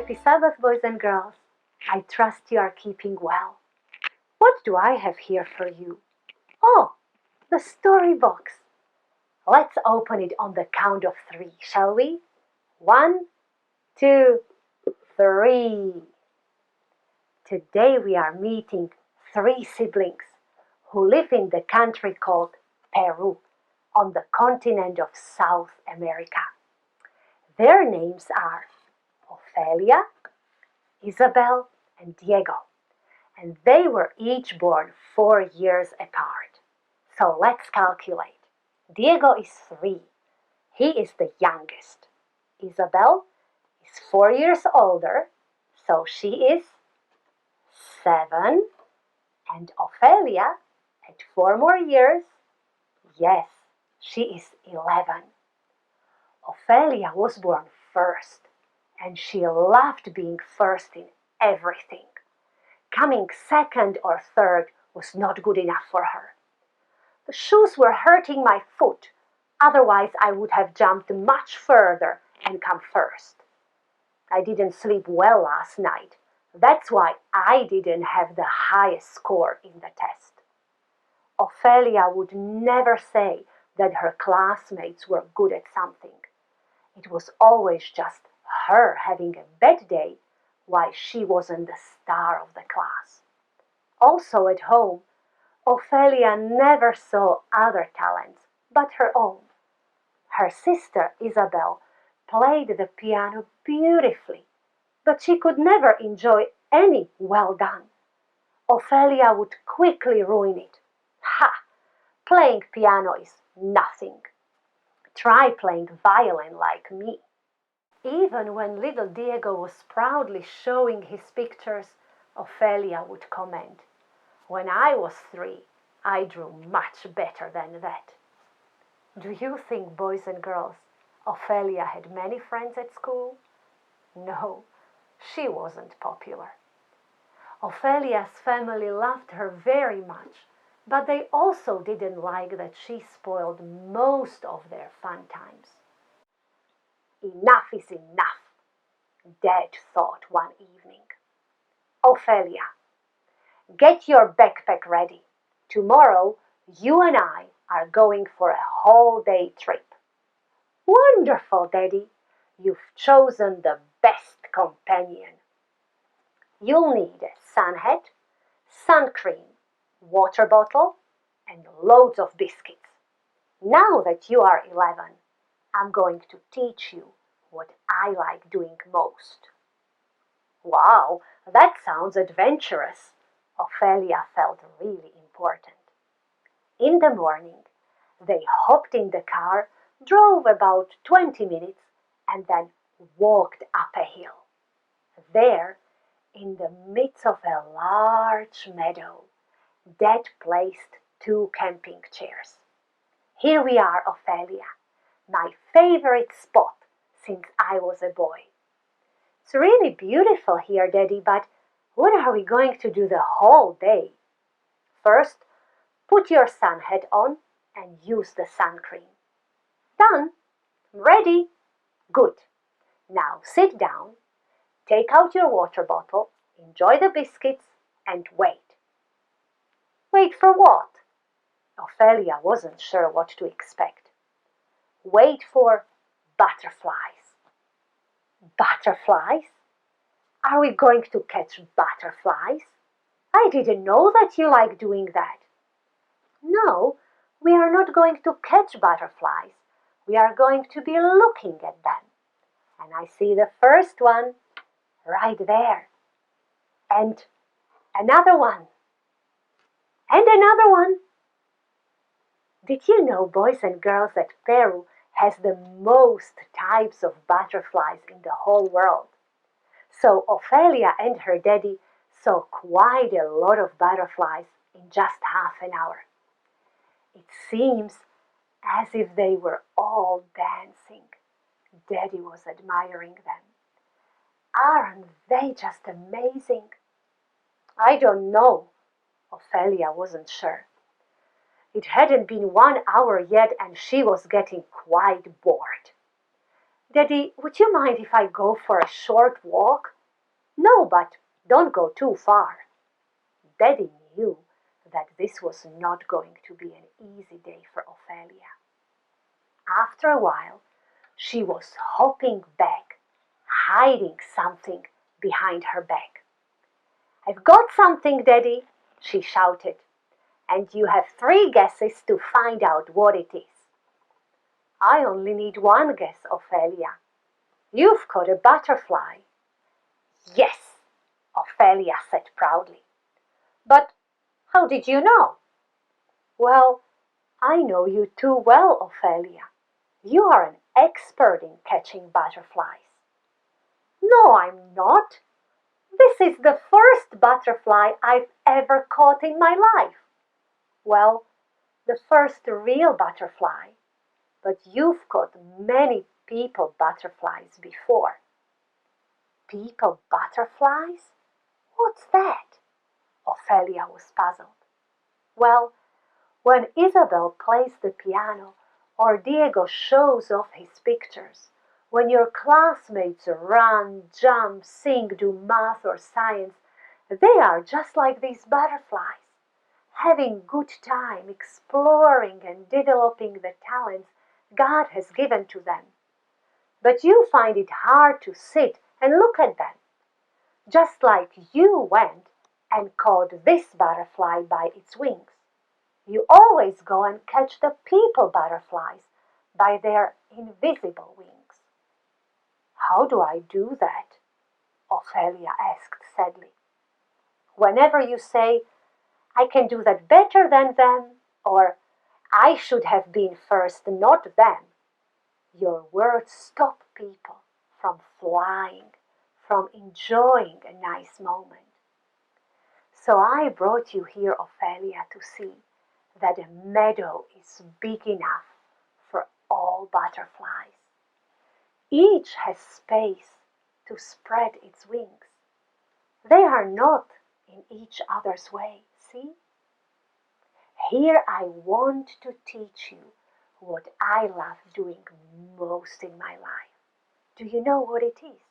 Happy Sabbath, boys and girls. I trust you are keeping well. What do I have here for you? Oh, the story box. Let's open it on the count of 3, shall we? 1, 2, 3. Today we are meeting 3 siblings who live in the country called Peru on the continent of South America. Their names are Ofelia, Isabel, and Diego, and they were each born 4 years apart. So let's calculate. Diego is 3. He is the youngest. Isabel is 4 years older, so she is 7. And Ofelia, at 4 more years, yes, she is 11. Ofelia was born first, and she loved being first in everything. Coming second or third was not good enough for her. The shoes were hurting my foot, otherwise I would have jumped much further and come first. I didn't sleep well last night. That's why I didn't have the highest score in the test. Ofelia would never say that her classmates were good at something. It was always just her having a bad day, why she wasn't the star of the class. Also at home, Ofelia never saw other talents but her own. Her sister Isabel played the piano beautifully, but she could never enjoy any well done. Ofelia would quickly ruin it. Ha! Playing piano is nothing. Try playing violin like me. Even when little Diego was proudly showing his pictures, Ofelia would comment, "When I was 3, I drew much better than that." Do you think, boys and girls, Ofelia had many friends at school? No, she wasn't popular. Ophelia's family loved her very much, but they also didn't like that she spoiled most of their fun times. Enough is enough, Dad thought one evening. Ofelia, get your backpack ready. Tomorrow you and I are going for a whole day trip. Wonderful, Daddy. You've chosen the best companion. You'll need a sun hat, sun cream, water bottle, and loads of biscuits. Now that you are 11, I'm going to teach you what I like doing most. Wow, that sounds adventurous. Ofelia felt really important. In the morning, they hopped in the car, drove about 20 minutes, and then walked up a hill. There, in the midst of a large meadow, Dad placed 2 camping chairs. Here we are, Ofelia, my favorite spot since I was a boy. It's really beautiful here, Daddy, but what are we going to do the whole day? First, put your sun hat on and use the sun cream. Done. Ready? Good. Now sit down, take out your water bottle, enjoy the biscuits, and wait. Wait for what? Ofelia wasn't sure what to expect. Wait for butterflies. Butterflies? Are we going to catch butterflies? I didn't know that you like doing that. No, we are not going to catch butterflies. We are going to be looking at them. And I see the first one right there. And another one. And another one. Did you know, boys and girls, that Peru has the most types of butterflies in the whole world? So Ofelia and her daddy saw quite a lot of butterflies in just half an hour. It seems as if they were all dancing. Daddy was admiring them. Aren't they just amazing? I don't know. Ofelia wasn't sure. It hadn't been 1 hour yet and she was getting quite bored. Daddy, would you mind if I go for a short walk? No, but don't go too far. Daddy knew that this was not going to be an easy day for Ophelia. After a while, she was hopping back, hiding something behind her back. I've got something, Daddy, she shouted, and you have 3 guesses to find out what it is. I only need 1 guess, Ophelia. You've caught a butterfly. Yes, Ophelia said proudly. But how did you know? Well, I know you too well, Ophelia. You are an expert in catching butterflies. No, I'm not. This is the first butterfly I've ever caught in my life. Well, the first real butterfly, but you've caught many people butterflies before. People butterflies? What's that? Ophelia was puzzled. Well, when Isabel plays the piano or Diego shows off his pictures, when your classmates run, jump, sing, do math or science, they are just like these butterflies, having good time, exploring and developing the talents God has given to them. But you find it hard to sit and look at them, just like you went and caught this butterfly by its wings. You always go and catch the people butterflies by their invisible wings. How do I do that? Ophelia asked sadly. Whenever you say, I can do that better than them, or I should have been first, not them, your words stop people from flying, from enjoying a nice moment. So I brought you here, Ophelia, to see that a meadow is big enough for all butterflies. Each has space to spread its wings. They are not in each other's way, see? Here I want to teach you what I love doing most in my life. Do you know what it is?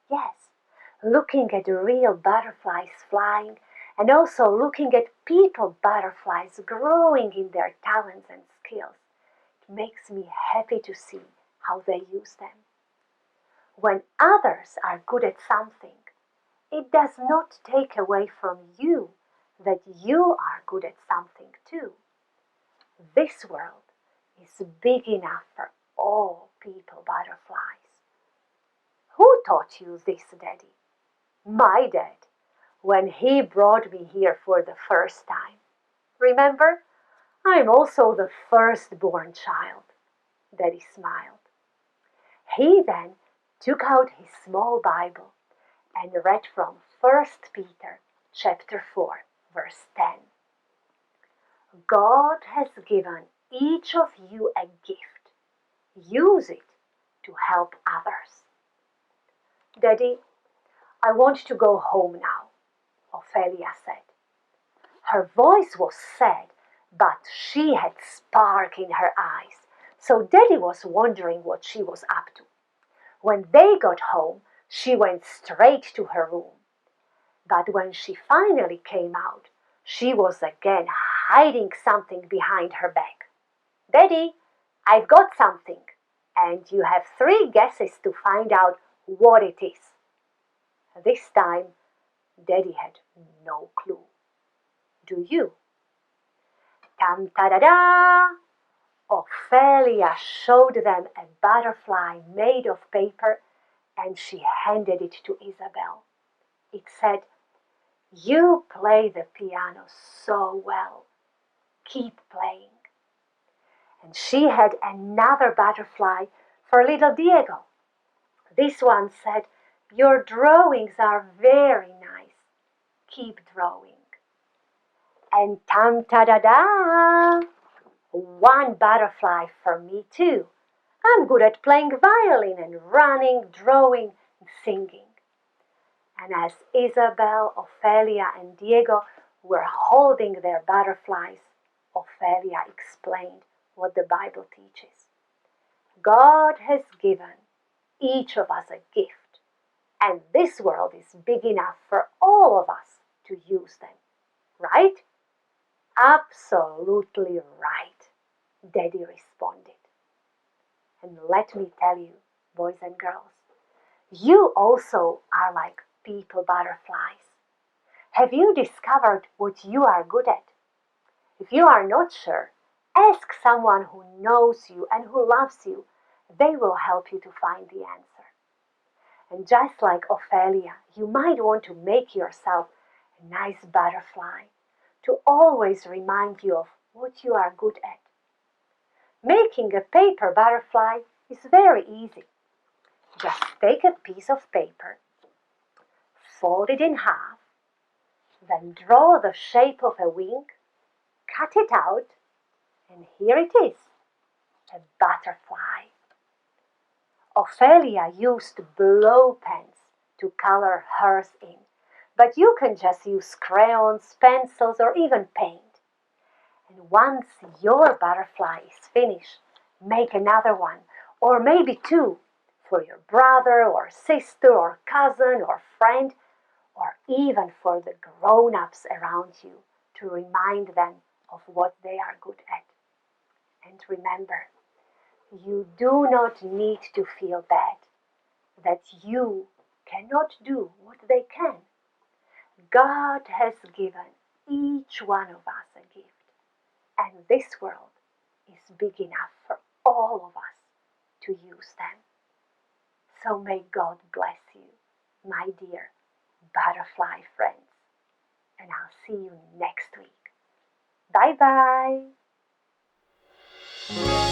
Yes, looking at real butterflies flying and also looking at people butterflies growing in their talents and skills. It makes me happy to see how they use them. When others are good at something, it does not take away from you that you are good at something too. This world is big enough for all people butterflies. Who taught you this, Daddy? My dad, when he brought me here for the first time. Remember, I'm also the firstborn child. Daddy smiled. He then took out his small Bible and read from 1 Peter chapter 4, verse 10. God has given each of you a gift. Use it to help others. Daddy, I want to go home now, Ophelia said. Her voice was sad, but she had spark in her eyes, so Daddy was wondering what she was up to. When they got home, she went straight to her room. But when she finally came out, she was again hiding something behind her back. Daddy, I've got something, and you have 3 guesses to find out what it is. This time, Daddy had no clue. Do you? Tam-ta-da-da! Ophelia showed them a butterfly made of paper, and she handed it to Isabel. It said, You play the piano so well. Keep playing. And she had another butterfly for little Diego. This one said, Your drawings are very nice. Keep drawing. And tam-ta-da-da! 1 butterfly for me too. I'm good at playing violin and running, drawing, and singing. And as Isabel, Ofelia, and Diego were holding their butterflies, Ofelia explained what the Bible teaches. God has given each of us a gift, and this world is big enough for all of us to use them. Right? Absolutely right, Daddy responded. And let me tell you, boys and girls, you also are like people butterflies. Have you discovered what you are good at? If you are not sure, ask someone who knows you and who loves you. They will help you to find the answer. And just like Ophelia, you might want to make yourself a nice butterfly to always remind you of what you are good at. Making a paper butterfly is very easy. Just take a piece of paper, fold it in half, then draw the shape of a wing, cut it out, and here it is, a butterfly. Ophelia used blow pens to color hers in, but you can just use crayons, pencils, or even paint. And once your butterfly is finished, make another one, or maybe two, for your brother or sister or cousin or friend, or even for the grown-ups around you to remind them of what they are good at. And remember, you do not need to feel bad that you cannot do what they can. God has given each one of us a gift, and this world is big enough for all of us to use them. So may God bless you, my dear butterfly friends, and I'll see you next week. Bye bye.